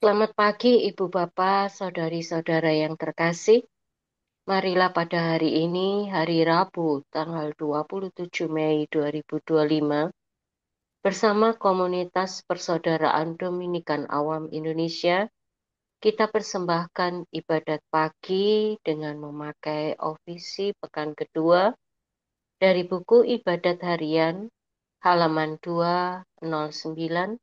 Selamat pagi, Ibu Bapak, saudari-saudara yang terkasih. Marilah pada hari ini, hari Rabu, tanggal 27 Mei 2025, bersama komunitas Persaudaraan Dominikan Awam Indonesia, kita persembahkan ibadat pagi dengan memakai ofisi pekan kedua dari buku Ibadat Harian, halaman 209,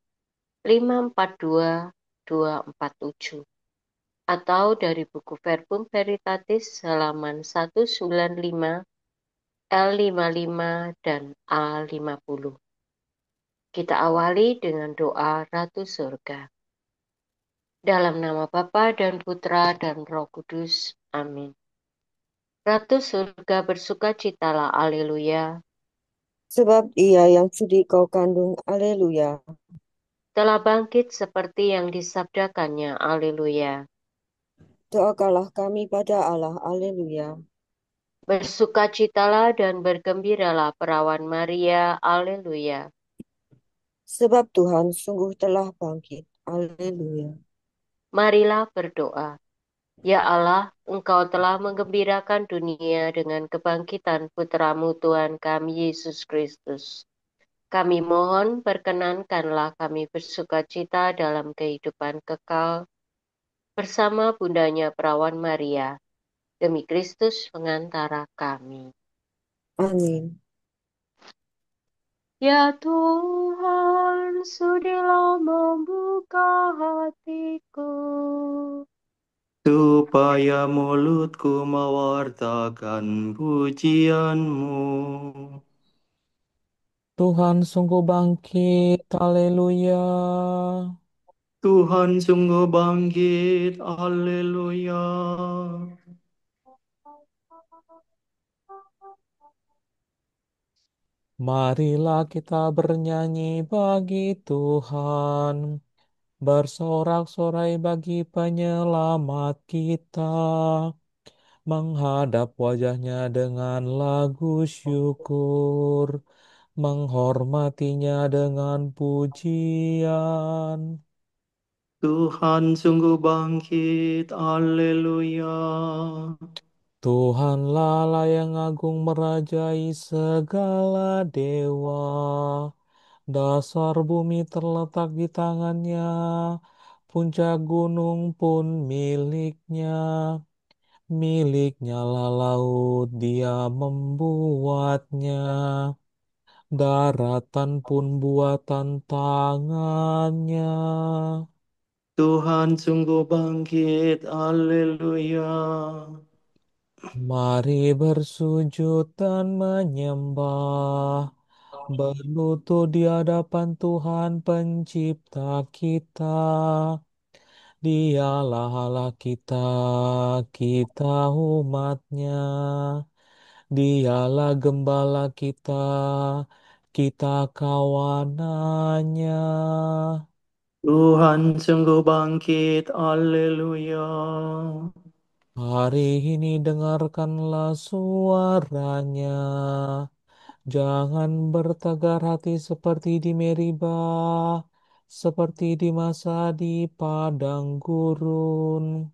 542, 247. Atau dari buku Verbum Veritatis halaman 195, L55, dan A50. Kita awali dengan doa Ratu Surga. Dalam nama Bapa dan Putra dan Roh Kudus. Amin. Ratu Surga bersukacitalah, Haleluya. Sebab ia yang sudi kau kandung, haleluya. Telah bangkit seperti yang disabdakannya, Haleluya. Doakanlah kami pada Allah, haleluya. Bersukacitalah dan bergembiralah perawan Maria, Haleluya. Sebab Tuhan sungguh telah bangkit, haleluya. Marilah berdoa. Ya Allah, Engkau telah menggembirakan dunia dengan kebangkitan Putramu Tuhan kami Yesus Kristus. Kami mohon perkenankanlah kami bersukacita dalam kehidupan kekal bersama bundanya perawan Maria, demi Kristus pengantara kami. Amin. Ya Tuhan, sudilah membuka hatiku, supaya mulutku mewartakan pujianmu. Tuhan sungguh bangkit, haleluya. Tuhan sungguh bangkit, haleluya. Marilah kita bernyanyi bagi Tuhan, bersorak-sorai bagi penyelamat kita, menghadap wajahnya dengan lagu syukur, menghormatinya dengan pujian. Tuhan sungguh bangkit, haleluya. Tuhanlah Allah yang agung merajai segala dewa. Dasar bumi terletak di tangannya, puncak gunung pun miliknya. Miliknya lah laut, dia membuatnya. Daratan pun buatan tangannya. Tuhan sungguh bangkit, haleluya. Mari bersujud dan menyembah. Berlutut di hadapan Tuhan pencipta kita. Dialah Allah kita, kita umatnya. Dialah gembala kita, kita kawanannya. Tuhan sungguh bangkit, haleluya. Hari ini dengarkanlah suaranya. Jangan bertegar hati seperti di Meribah, seperti di masa di padang gurun,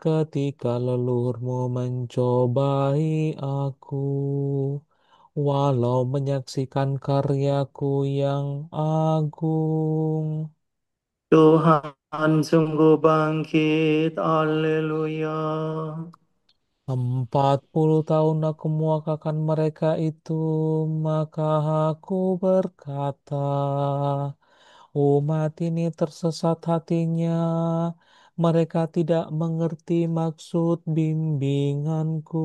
ketika leluhurmu mencobai aku, walau menyaksikan karyaku yang agung. Tuhan sungguh bangkit, haleluya. 40 tahun aku muakakan mereka itu, maka aku berkata, umat ini tersesat hatinya, mereka tidak mengerti maksud bimbinganku.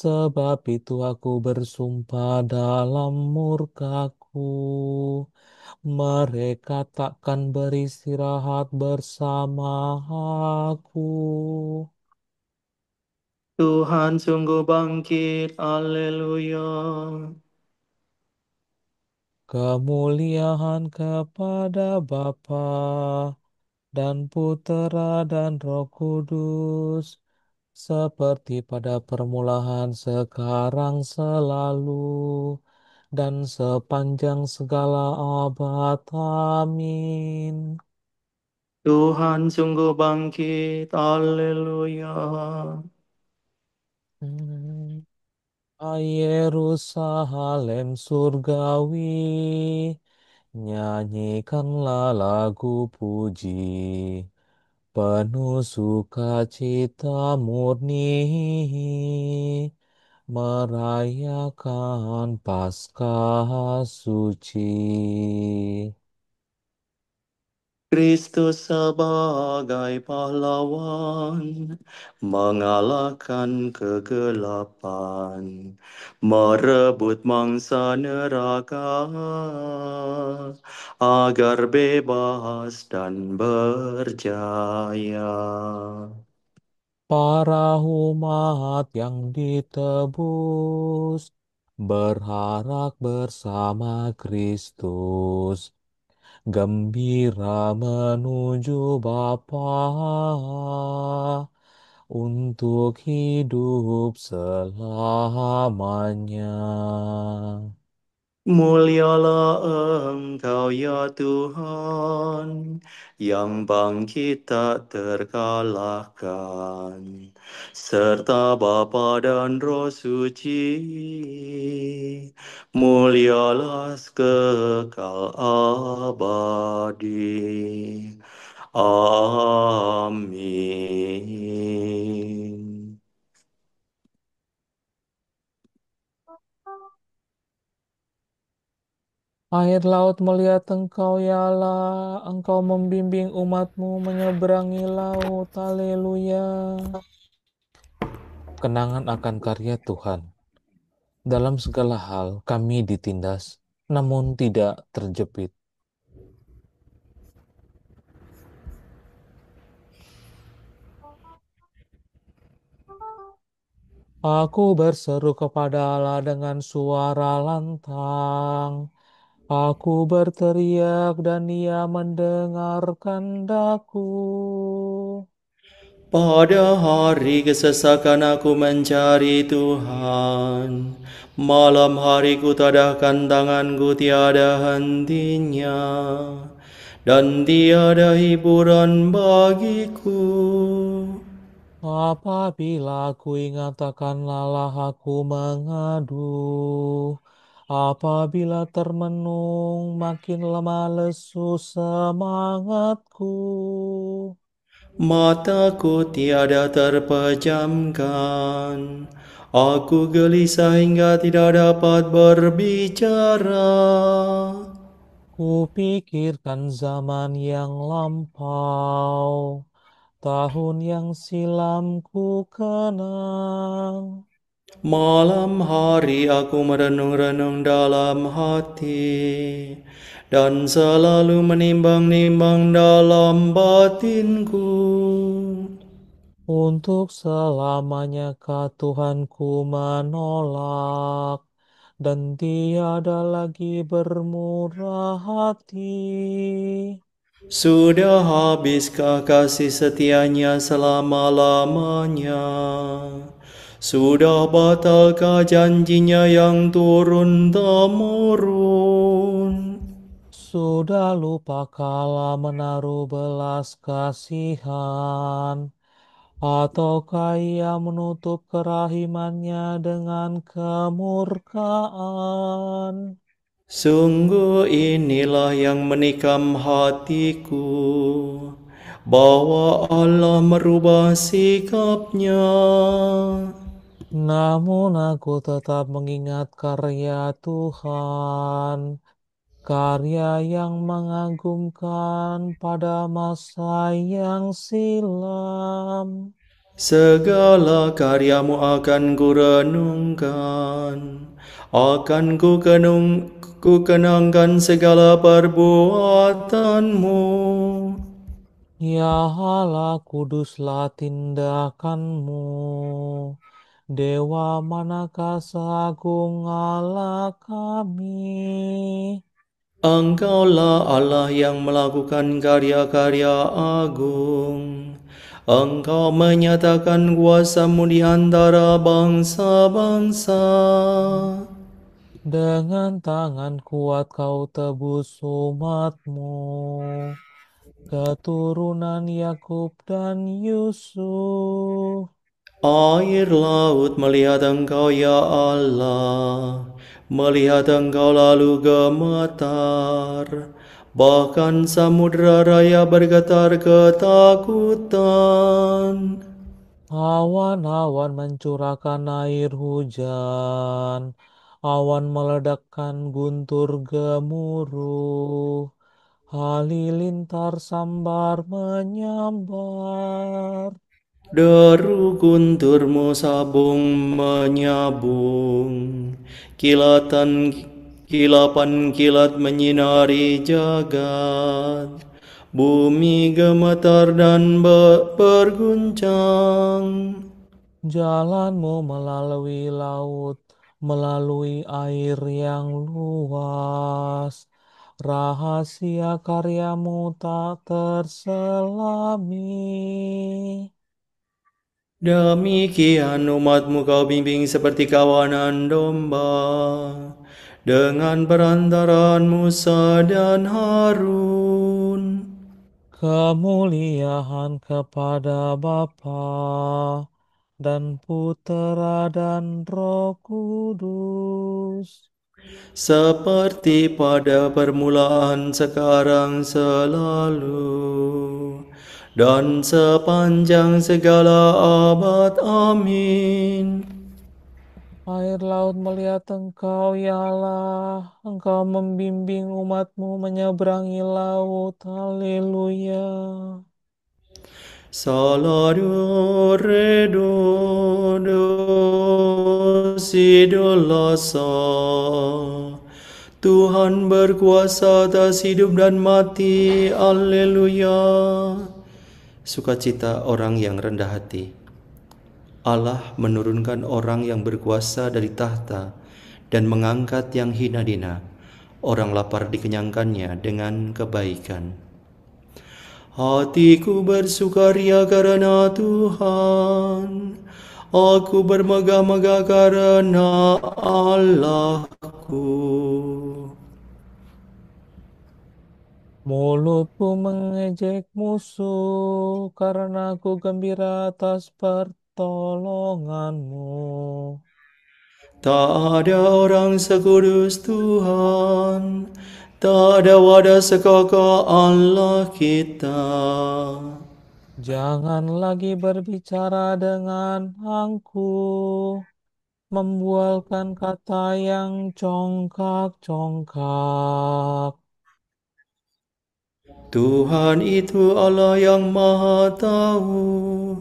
Sebab itu aku bersumpah dalam murkaku, mereka takkan beristirahat bersama aku. Tuhan sungguh bangkit, haleluya. Kemuliaan kepada Bapa dan Putera dan Roh Kudus, seperti pada permulaan, sekarang, selalu, dan sepanjang segala abad. Amin. Tuhan sungguh bangkit, haleluya. Yerusalem surgawi, nyanyikanlah lagu puji, penuh sukacita murni, merayakan Paskah suci. Kristus sebagai pahlawan, mengalahkan kegelapan, merebut mangsa neraka, agar bebas dan berjaya. Para umat yang ditebus berharap bersama Kristus, gembira menuju Bapa untuk hidup selamanya. Mulialah Engkau ya Tuhan, yang bangkit tak terkalahkan, serta Bapa dan Roh Suci. Mulialah kekal abadi. Amin. Air laut melihat Engkau, ya Allah, Engkau membimbing umat-Mu menyeberangi laut. Haleluya. Kenangan akan karya Tuhan. Dalam segala hal kami ditindas, namun tidak terjepit. Aku berseru kepada Allah dengan suara lantang. Aku berteriak dan Dia mendengarkan daku. Pada hari kesesakan aku mencari Tuhan. Malam hari ku tadahkan tanganku tiada hentinya. Dan tiada hiburan bagiku. Apabila aku ingat akan lelah aku mengadu. Apabila termenung makin lemah lesu semangatku. Mataku tiada terpejamkan. Aku gelisah hingga tidak dapat berbicara. Kupikirkan zaman yang lampau, tahun yang silam ku kenang. Malam hari aku merenung-renung dalam hati, dan selalu menimbang-nimbang dalam batinku. Untuk selamanya Tuhanku menolak, dan tiada lagi bermurah hati. Sudah habiskah kasih setianya selama-lamanya? Sudah batalkah janjinya yang turun-temurun? Sudah lupakala menaruh belas kasihan, ataukah ia menutup kerahimannya dengan kemurkaan? Sungguh inilah yang menikam hatiku, bahwa Allah merubah sikapnya. Namun aku tetap mengingat karya Tuhan, karya yang mengagumkan pada masa yang silam. Segala karyamu akan kurenungkan, akan ku kenangkan segala perbuatanmu. Ya Allah, kuduslah tindakanmu. Dewa manakah seagung Allah kami? Engkaulah Allah yang melakukan karya-karya agung. Engkau menyatakan kuasamu di antara bangsa-bangsa. Dengan tangan kuat kau tebus umatmu. keturunan Yakub dan Yusuf. Air laut melihat Engkau ya Allah, melihat Engkau lalu gemetar. Bahkan samudra raya bergetar ketakutan. Awan-awan mencurahkan air hujan. Awan meledakkan guntur gemuruh. Halilintar sambar menyambar. Deru gunturmu sabung menyabung, kilapan kilat menyinari jagat. Bumi gemetar dan berguncang. Jalanmu melalui laut, melalui air yang luas. Rahasia karyamu tak terselami. Demikian umatmu kau bimbing seperti kawanan domba, dengan perantaraan Musa dan Harun. Kemuliaan kepada Bapa dan Putera dan Roh Kudus. Seperti pada permulaan, sekarang, selalu, dan sepanjang segala abad. Amin. Air laut melihat Engkau, ya Allah. Engkau membimbing umatmu menyeberangi laut. Haleluya. Salvador si dolasa. Tuhan berkuasa atas hidup dan mati. Haleluya. Sukacita orang yang rendah hati. Allah menurunkan orang yang berkuasa dari tahta dan mengangkat yang hina dina. Orang lapar dikenyangkannya dengan kebaikan. Hatiku bersukaria karena Tuhan. Aku bermegah-megah karena Allahku. Mulutku mengejek musuh karena aku gembira atas pertolonganmu. Tak ada orang sekudus Tuhan, tak ada wadah sekokoh Allah kita. Jangan lagi berbicara dengan angkuh, membualkan kata yang congkak-congkak. Tuhan itu Allah yang Maha Tahu.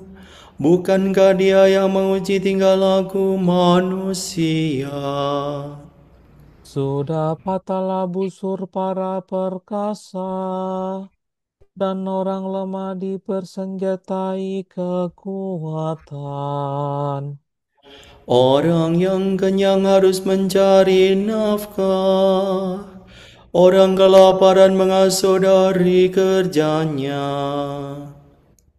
Bukankah Dia yang menguji tingkah laku manusia? Sudah patahlah busur para perkasa, dan orang lemah dipersenjatai kekuatan. Orang yang kenyang harus mencari nafkah. Orang kelaparan mengasuh dari kerjanya.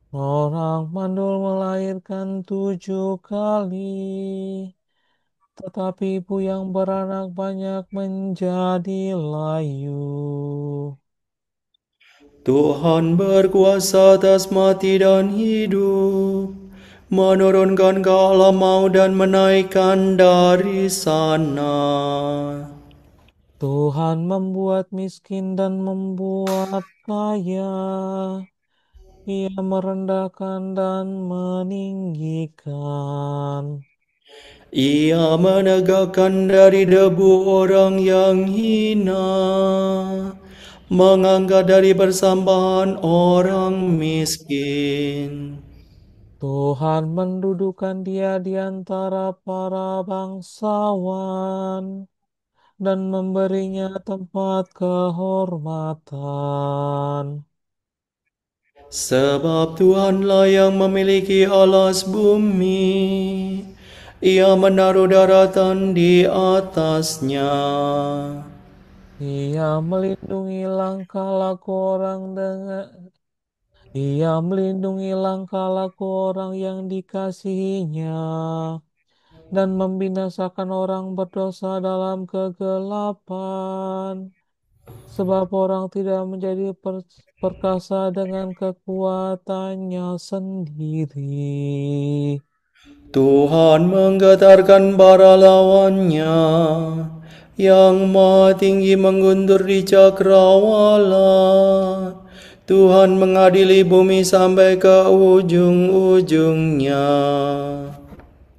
Orang mandul melahirkan 7 kali, tetapi ibu yang beranak banyak menjadi layu. Tuhan berkuasa atas mati dan hidup, menurunkan kala maut dan menaikkan dari sana. Tuhan membuat miskin dan membuat kaya. Ia merendahkan dan meninggikan. Ia menegakkan dari debu orang yang hina, mengangkat dari persambahan orang miskin. Tuhan mendudukan dia di antara para bangsawan dan memberinya tempat kehormatan. Sebab Tuhanlah yang memiliki alas bumi, Ia menaruh daratan di atasnya. Ia melindungi langkah laku orang dengan Ia melindungi langkah laku orang yang dikasihinya dan membinasakan orang berdosa dalam kegelapan. Sebab orang tidak menjadi perkasa dengan kekuatannya sendiri. Tuhan menggetarkan para lawannya, yang maha tinggi mengguntur di cakrawala. Tuhan mengadili bumi sampai ke ujung-ujungnya.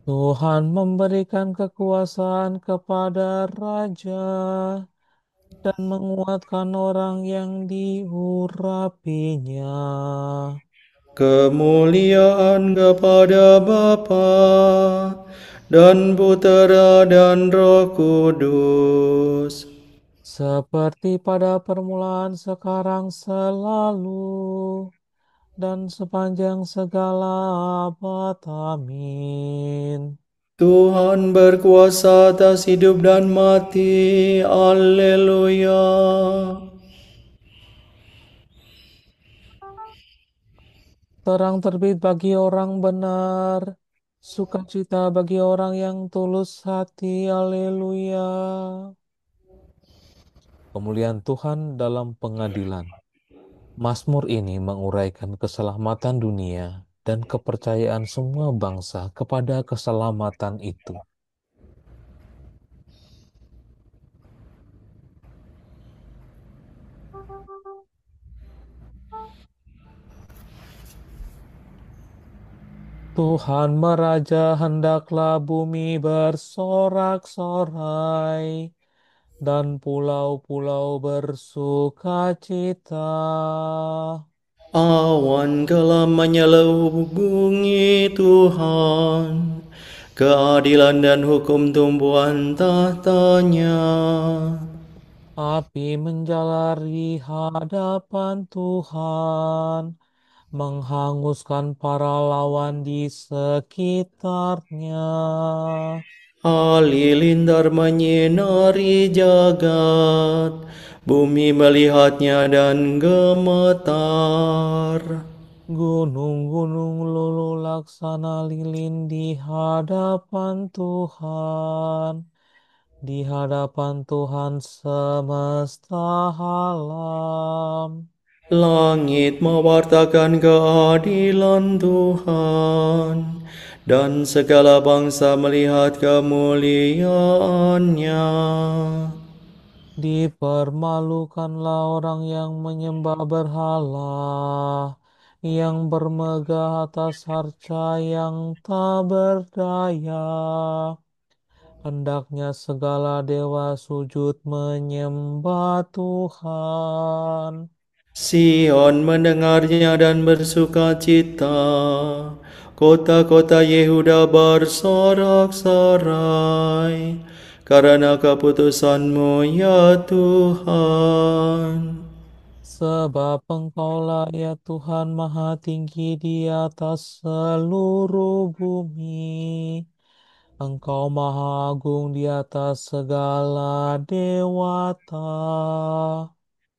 Tuhan memberikan kekuasaan kepada raja dan menguatkan orang yang diurapinya. Kemuliaan kepada Bapa dan Putera dan Roh Kudus, Seperti pada permulaan, sekarang, selalu, dan sepanjang segala abad. Amin. Tuhan berkuasa atas hidup dan mati. Haleluya. Terang terbit bagi orang benar, sukacita bagi orang yang tulus hati. Haleluya. Kemuliaan Tuhan dalam pengadilan. Mazmur ini menguraikan keselamatan dunia dan kepercayaan semua bangsa kepada keselamatan itu. Tuhan meraja, hendaklah bumi bersorak-sorai dan pulau-pulau bersukacita. Awan kelam menyelubungi Tuhan, keadilan dan hukum tumbuhan tahtanya. Api menjalar di hadapan Tuhan, menghanguskan para lawan di sekitarnya. Halilintar menyinari jagat, bumi melihatnya dan gemetar. Gunung-gunung luluh laksana lilin di hadapan Tuhan, di hadapan Tuhan semesta alam. Langit mewartakan keadilan Tuhan, dan segala bangsa melihat kemuliaannya. Dipermalukanlah orang yang menyembah berhala, yang bermegah atas harta yang tak berdaya. Hendaknya segala dewa sujud menyembah Tuhan. Sion mendengarnya dan bersukacita, kota-kota Yehuda bersorak-sorai, karena keputusan-Mu ya Tuhan. Sebab Engkaulah ya Tuhan Maha Tinggi di atas seluruh bumi. Engkau Maha Agung di atas segala dewata.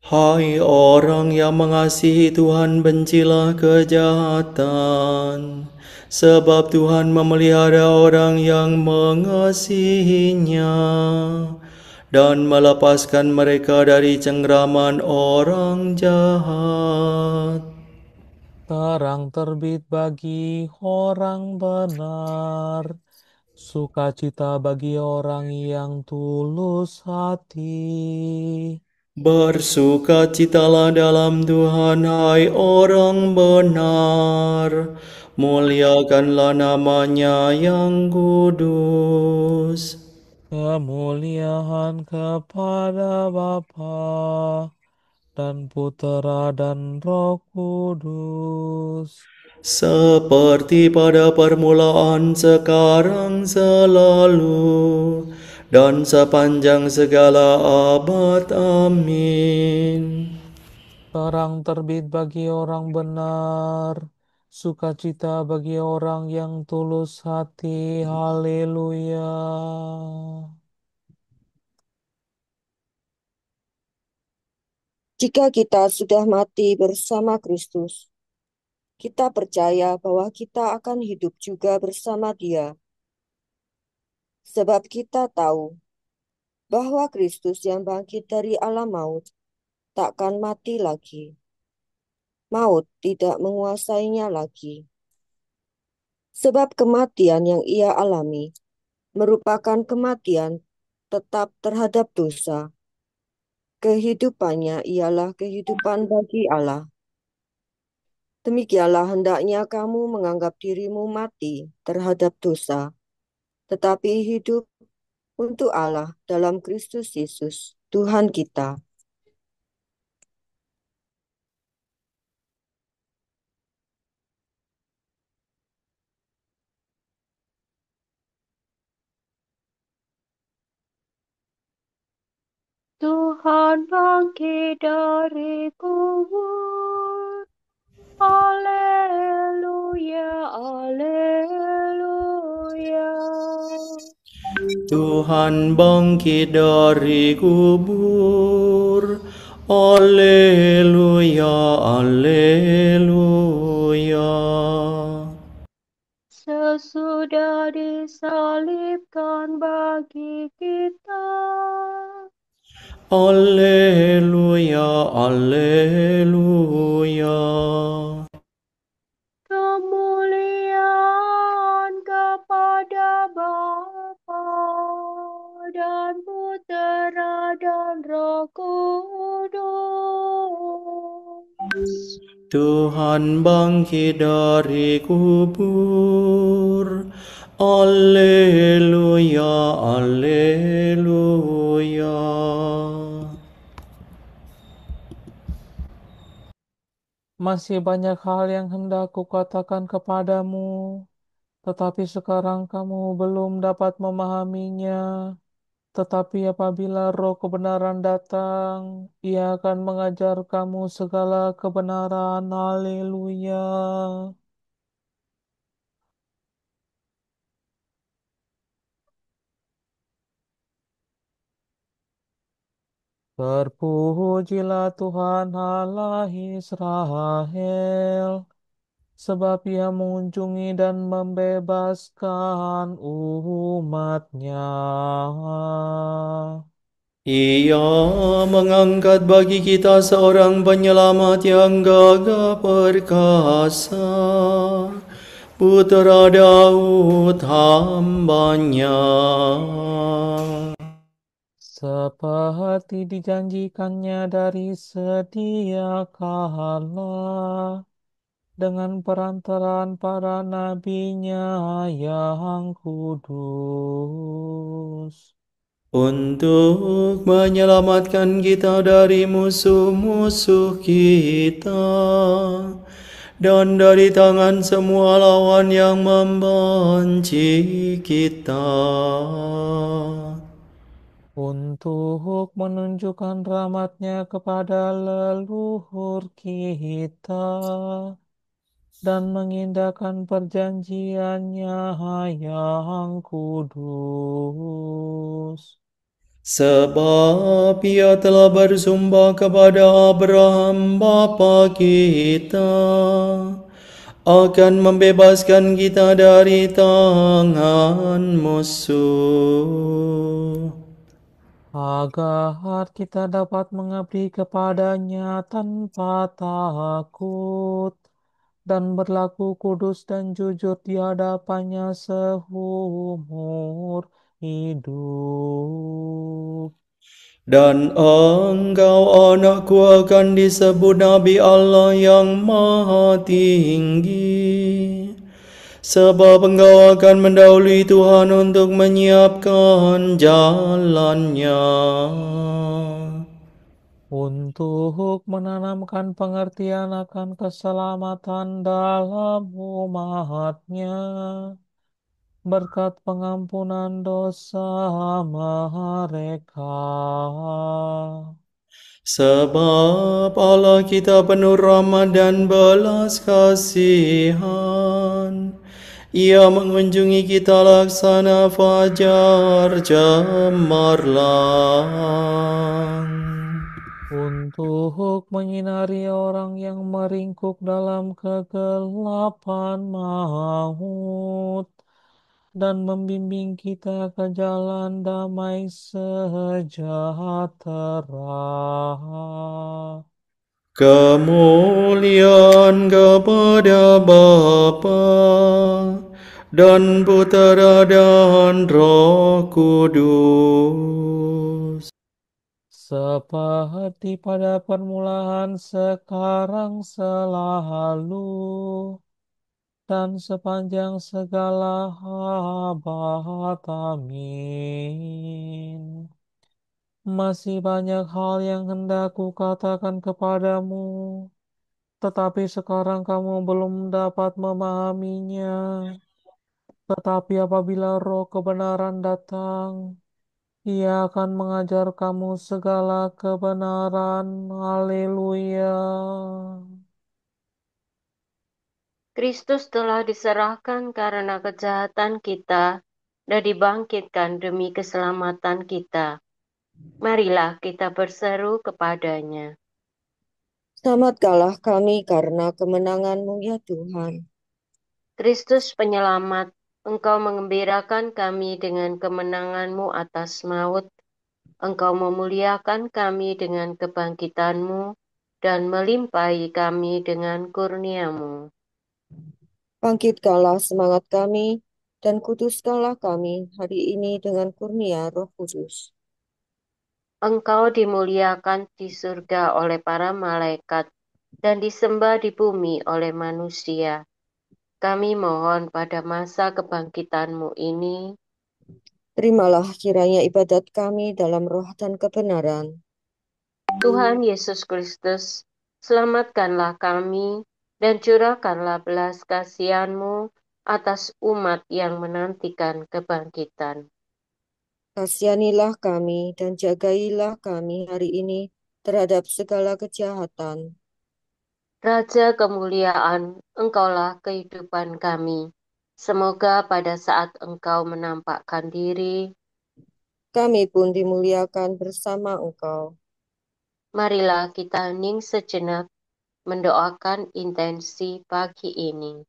Hai orang yang mengasihi Tuhan, bencilah kejahatan, sebab Tuhan memelihara orang yang mengasihinya dan melepaskan mereka dari cengkraman orang jahat. Terang terbit bagi orang benar, sukacita bagi orang yang tulus hati. Bersukacitalah dalam Tuhan, hai orang benar, muliakanlah namanya yang kudus. Kemuliaan kepada Bapa dan Putera dan Roh Kudus. Seperti pada permulaan, sekarang, selalu, dan sepanjang segala abad. Amin. Terang terbit bagi orang benar, sukacita bagi orang yang tulus hati. Haleluya. Jika kita sudah mati bersama Kristus, kita percaya bahwa kita akan hidup juga bersama Dia. Sebab kita tahu bahwa Kristus yang bangkit dari alam maut takkan mati lagi. maut tidak menguasainya lagi. Sebab kematian yang ia alami merupakan kematian tetap terhadap dosa. Kehidupannya ialah kehidupan bagi Allah. Demikianlah hendaknya kamu menganggap dirimu mati terhadap dosa, tetapi hidup untuk Allah dalam Kristus Yesus, Tuhan kita. Tuhan bangkit dari kubur. Haleluya, haleluya. Tuhan bangkit dari kubur. Alleluia, alleluia. Sesudah disalibkan bagi kita, Alleluia, alleluia. kemuliaan kepada Bapa dan Putera dan Roh Kudus. Tuhan bangkit dari kubur. Alleluia, alleluia. Masih banyak hal yang hendak kukatakan kepadamu, tetapi sekarang kamu belum dapat memahaminya. Tetapi apabila Roh kebenaran datang, Ia akan mengajar kamu segala kebenaran. Haleluya. Terpujilah Tuhan Allah Israel, sebab Ia mengunjungi dan membebaskan umatnya. Ia mengangkat bagi kita seorang penyelamat yang gagah perkasa, Putera Daud hambanya. Seperti dijanjikannya dari sedia kala, dengan perantaraan para nabinya yang kudus. Untuk menyelamatkan kita dari musuh-musuh kita dan dari tangan semua lawan yang membenci kita. Untuk menunjukkan rahmat-Nya kepada leluhur kita dan mengindahkan perjanjian-Nya yang kudus. Sebab Ia telah bersumpah kepada Abraham bapa kita akan membebaskan kita dari tangan musuh, Agar kita dapat mengabdi kepada-Nya tanpa takut dan berlaku kudus dan jujur di hadapan-Nya seumur hidup. dan engkau anakku akan disebut Nabi Allah yang Maha Tinggi. Sebab engkau akan mendahului Tuhan untuk menyiapkan jalannya, Untuk menanamkan pengertian akan keselamatan dalam umat-Nya, berkat pengampunan dosa mereka. sebab Allah kita penuh rahmat dan belas kasihan. Ia mengunjungi kita laksana fajar cemerlang, Untuk menyinari orang yang meringkuk dalam kegelapan maut, dan membimbing kita ke jalan damai sejahtera. Kemuliaan kepada Bapa dan Putera dan Roh Kudus. Seperti pada permulaan, sekarang, selalu, dan sepanjang segala abad. Amin. Masih banyak hal yang hendak kukatakan kepadamu, tetapi sekarang kamu belum dapat memahaminya. Tetapi apabila Roh kebenaran datang, Ia akan mengajar kamu segala kebenaran. Haleluya. Kristus telah diserahkan karena kejahatan kita dan dibangkitkan demi keselamatan kita. Marilah kita berseru kepadanya. Selamatkanlah kami karena kemenangan-Mu ya Tuhan. Kristus penyelamat, Engkau mengembirakan kami dengan kemenangan-Mu atas maut. Engkau memuliakan kami dengan kebangkitan-Mu dan melimpahi kami dengan kurnia-Mu. Bangkitkanlah semangat kami dan kuduskanlah kami hari ini dengan kurnia Roh Kudus. Engkau dimuliakan di surga oleh para malaikat dan disembah di bumi oleh manusia. Kami mohon pada masa kebangkitan-Mu ini, Terimalah kiranya ibadat kami dalam roh dan kebenaran. Tuhan Yesus Kristus, selamatkanlah kami dan curahkanlah belas kasihan-Mu atas umat yang menantikan kebangkitan. Kasihanilah kami dan jagailah kami hari ini terhadap segala kejahatan. Raja kemuliaan, Engkaulah kehidupan kami. Semoga pada saat Engkau menampakkan diri, Kami pun dimuliakan bersama Engkau. marilah kita hening sejenak mendoakan intensi pagi ini.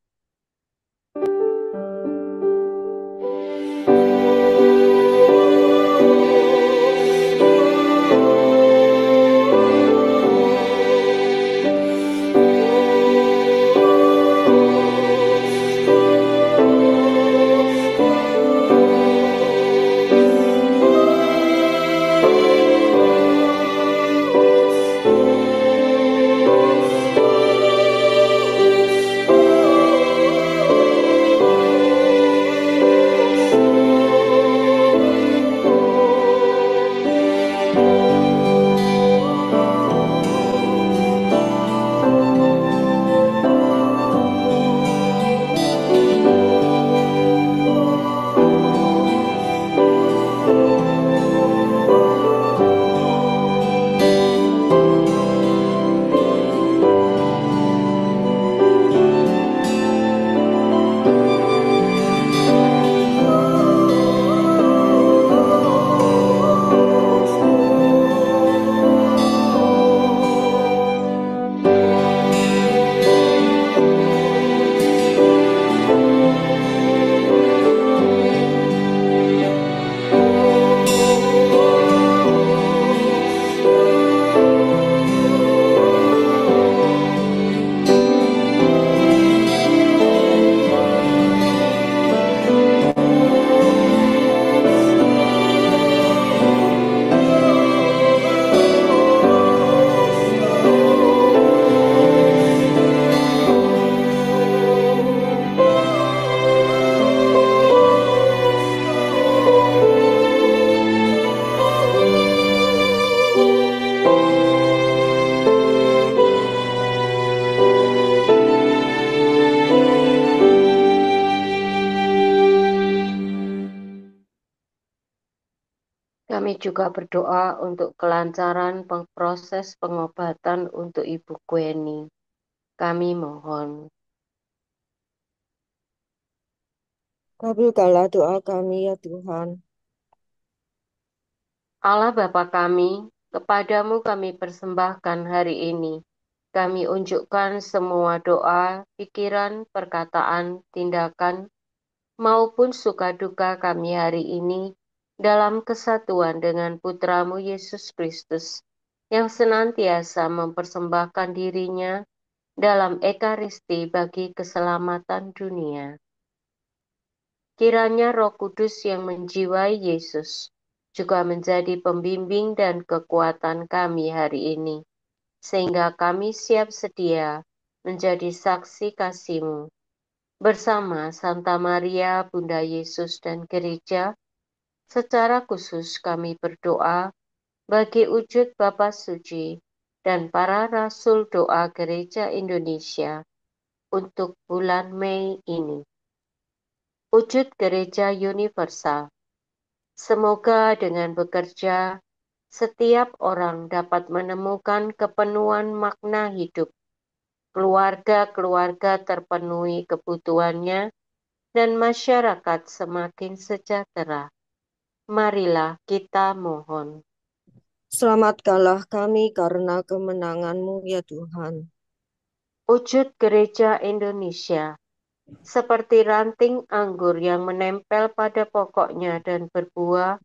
Kami juga berdoa untuk kelancaran proses pengobatan untuk Ibu Gwenny. Kami mohon. Kabulkanlah doa kami ya Tuhan. Allah Bapa kami, kepadamu kami persembahkan hari ini. Kami unjukkan semua doa, pikiran, perkataan, tindakan, maupun suka duka kami hari ini dalam kesatuan dengan Putramu Yesus Kristus. yang senantiasa mempersembahkan dirinya dalam ekaristi bagi keselamatan dunia. Kiranya Roh Kudus yang menjiwai Yesus juga menjadi pembimbing dan kekuatan kami hari ini, sehingga kami siap sedia menjadi saksi kasih-Mu. Bersama Santa Maria, Bunda Yesus dan Gereja, secara khusus kami berdoa bagi wujud Bapa Suci dan para Rasul Doa Gereja Indonesia untuk bulan Mei ini. Wujud Gereja Universal. Semoga dengan bekerja, setiap orang dapat menemukan kepenuhan makna hidup. Keluarga-keluarga terpenuhi kebutuhannya dan masyarakat semakin sejahtera. Marilah kita mohon. Selamatkanlah kami karena kemenangan-Mu ya Tuhan. Wujud Gereja Indonesia. Seperti ranting anggur yang menempel pada pokoknya dan berbuah,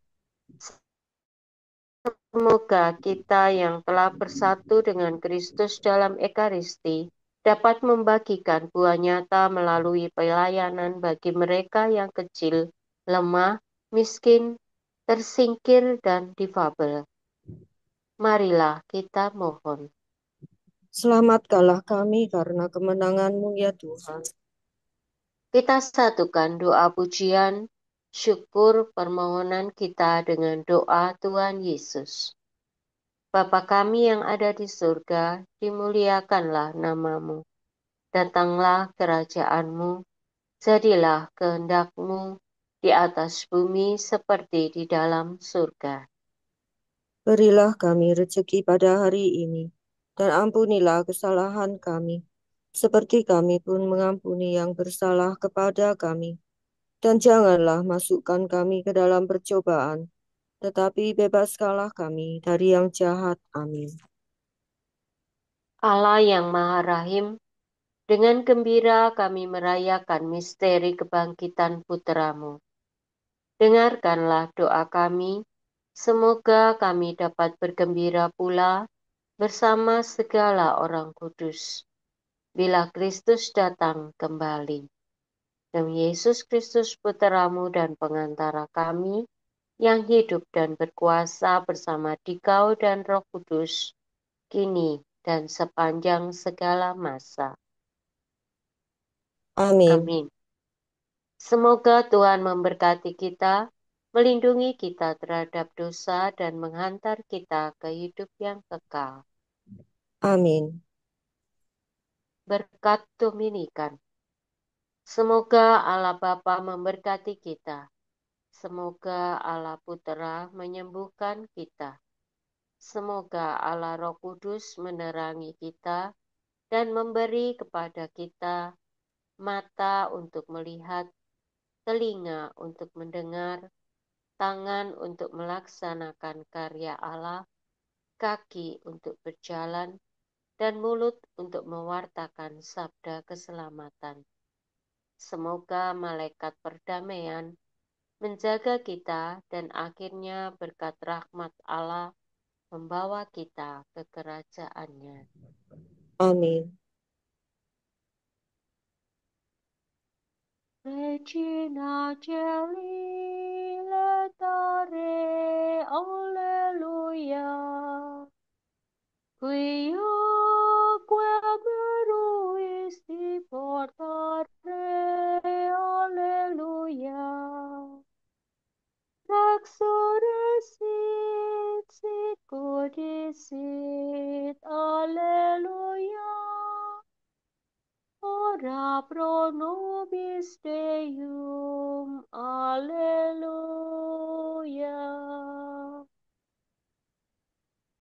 semoga kita yang telah bersatu dengan Kristus dalam Ekaristi dapat membagikan buah nyata melalui pelayanan bagi mereka yang kecil, lemah, miskin, tersingkir, dan difabel. Marilah kita mohon. Selamatkanlah kami karena kemenangan-Mu ya Tuhan. Kita satukan doa pujian, syukur, permohonan kita dengan doa Tuhan Yesus. Bapa kami yang ada di surga, dimuliakanlah nama-Mu. Datanglah kerajaan-Mu, jadilah kehendak-Mu di atas bumi seperti di dalam surga. Berilah kami rezeki pada hari ini, dan ampunilah kesalahan kami, seperti kami pun mengampuni yang bersalah kepada kami. Dan janganlah masukkan kami ke dalam percobaan, tetapi bebaskanlah kami dari yang jahat. Amin. Allah yang Maha Rahim, dengan gembira kami merayakan misteri kebangkitan Putra-Mu. Dengarkanlah doa kami, semoga kami dapat bergembira pula bersama segala orang kudus, bila Kristus datang kembali. Demi Yesus Kristus Putra-Mu dan pengantara kami, yang hidup dan berkuasa bersama Dikau dan Roh Kudus, kini dan sepanjang segala masa. Amin. Amin. Semoga Tuhan memberkati kita, melindungi kita terhadap dosa, dan menghantar kita ke hidup yang kekal. Amin. Berkat Dominikan. Semoga Allah Bapa memberkati kita. Semoga Allah Putera menyembuhkan kita. Semoga Allah Roh Kudus menerangi kita dan memberi kepada kita mata untuk melihat, telinga untuk mendengar, tangan untuk melaksanakan karya Allah, kaki untuk berjalan, dan mulut untuk mewartakan sabda keselamatan. Semoga malaikat perdamaian menjaga kita dan akhirnya berkat rahmat Allah membawa kita ke kerajaannya. Amin. Regina Celi letare, alleluia. Quia queberuis di portare, alleluia. Resurrecit sicut dicit, alleluia. Ora pro nobis Deus.